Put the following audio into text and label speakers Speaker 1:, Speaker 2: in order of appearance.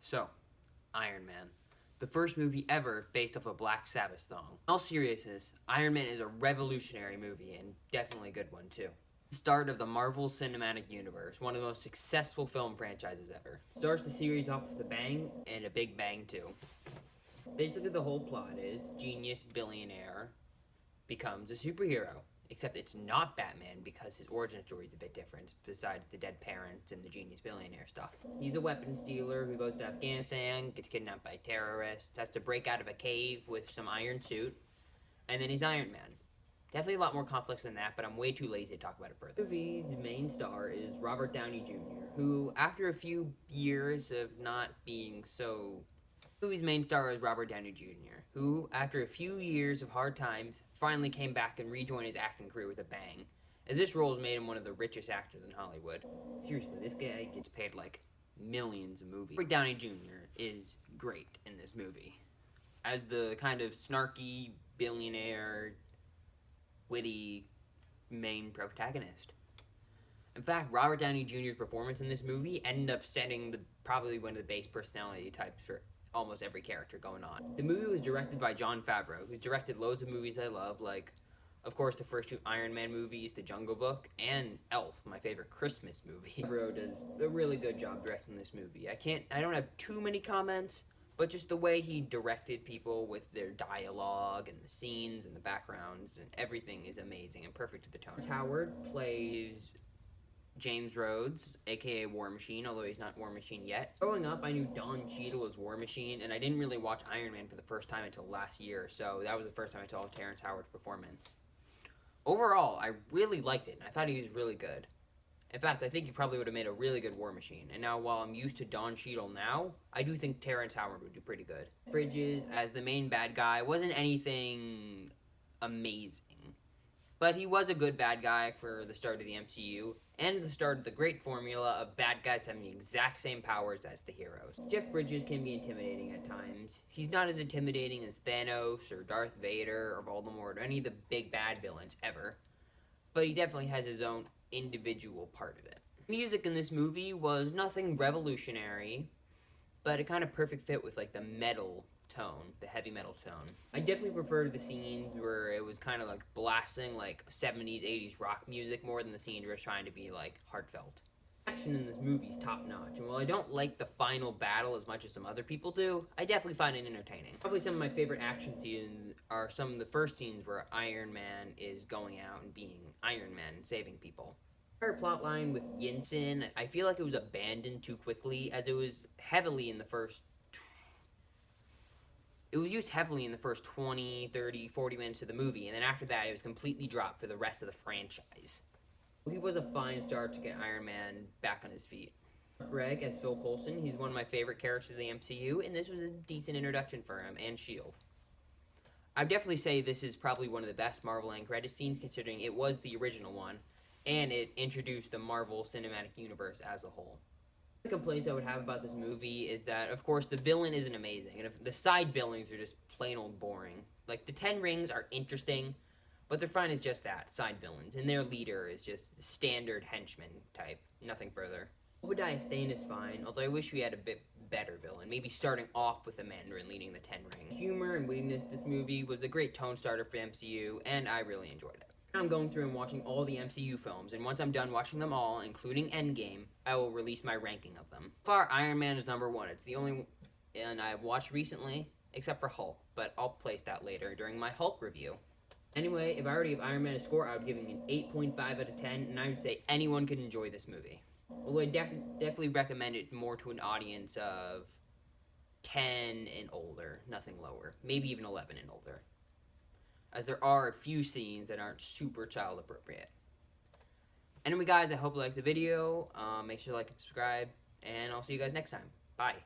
Speaker 1: So, Iron Man. The first movie ever based off a Black Sabbath song. In all seriousness, Iron Man is a revolutionary movie and definitely a good one too. The start of the Marvel Cinematic Universe, one of the most successful film franchises ever. Starts the series off with a bang and a big bang too. Basically the whole plot is genius billionaire becomes a superhero. Except it's not Batman because his origin story is a bit different, besides the dead parents and the genius billionaire stuff. He's a weapons dealer who goes to Afghanistan, gets kidnapped by terrorists, has to break out of a cave with some iron suit, and then he's Iron Man. Definitely a lot more complex than that, but I'm way too lazy to talk about it further. The movie's main star is Robert Downey Jr., who, after a few years of not being so... The movie's main star is Robert Downey Jr., who, after a few years of hard times, finally came back and rejoined his acting career with a bang, as this role has made him one of the richest actors in Hollywood. Seriously, this guy gets paid like millions a movie. Robert Downey Jr. is great in this movie, as the kind of snarky, billionaire, witty main protagonist. In fact, Robert Downey Jr.'s performance in this movie ended up setting probably one of the base personality types for almost every character going on. The movie was directed by Jon Favreau, who's directed loads of movies I love, like, of course, the first two Iron Man movies, The Jungle Book, and Elf, my favorite Christmas movie. Favreau does a really good job directing this movie. I don't have too many comments, but just the way he directed people with their dialogue and the scenes and the backgrounds and everything is amazing and perfect to the tone. Howard plays James Rhodes, aka War Machine, although he's not War Machine yet. Growing up, I knew Don Cheadle as War Machine, and I didn't really watch Iron Man for the first time until last year, so that was the first time I saw Terrence Howard's performance. Overall, I really liked it, and I thought he was really good. In fact, I think he probably would have made a really good War Machine, and now while I'm used to Don Cheadle now, I do think Terrence Howard would do pretty good. Bridges, as the main bad guy, wasn't anything amazing, but he was a good bad guy for the start of the MCU, and the start of the great formula of bad guys having the exact same powers as the heroes. Jeff Bridges can be intimidating at times. He's not as intimidating as Thanos or Darth Vader or Voldemort or any of the big bad villains ever, but he definitely has his own individual part of it. Music in this movie was nothing revolutionary, but a kind of perfect fit with like the metal tone, the heavy metal tone. I definitely preferred the scenes where it was kind of like blasting like 70s, 80s rock music more than the scenes where it's trying to be like heartfelt. Action in this movie is top notch, and while I don't like the final battle as much as some other people do, I definitely find it entertaining. Probably some of my favorite action scenes are some of the first scenes where Iron Man is going out and being Iron Man and saving people. The entire plotline with Yinsen, I feel like it was abandoned too quickly, as it was heavily in the first... It was used heavily in the first 20, 30, 40 minutes of the movie, and then after that it was completely dropped for the rest of the franchise. He was a fine start to get Iron Man back on his feet. Greg as Phil Coulson, he's one of my favorite characters of the MCU, and this was a decent introduction for him, and S.H.I.E.L.D. I'd definitely say this is probably one of the best Marvel end credit scenes, considering it was the original one, and it introduced the Marvel Cinematic Universe as a whole. The complaints I would have about this movie is that, of course, the villain isn't amazing, and if the side villains are just plain old boring. Like, the Ten Rings are interesting, but they're fine as just that, side villains, and their leader is just standard henchman type, nothing further. Obadiah Stane is fine, although I wish we had a bit better villain, maybe starting off with a Mandarin leading the Ten Rings. Humor and wittiness this movie was a great tone starter for the MCU, and I really enjoyed it. I'm going through and watching all the MCU films, and once I'm done watching them all, including Endgame, I will release my ranking of them. So far, Iron Man is number one. It's the only one I've watched recently, except for Hulk, but I'll place that later during my Hulk review. Anyway, if I were to give Iron Man a score, I would give it an 8.5 out of 10, and I would say anyone could enjoy this movie. Although I definitely recommend it more to an audience of 10 and older, nothing lower. Maybe even 11 and older, as there are a few scenes that aren't super child appropriate. Anyway guys, I hope you liked the video. Make sure to like and subscribe, and I'll see you guys next time. Bye.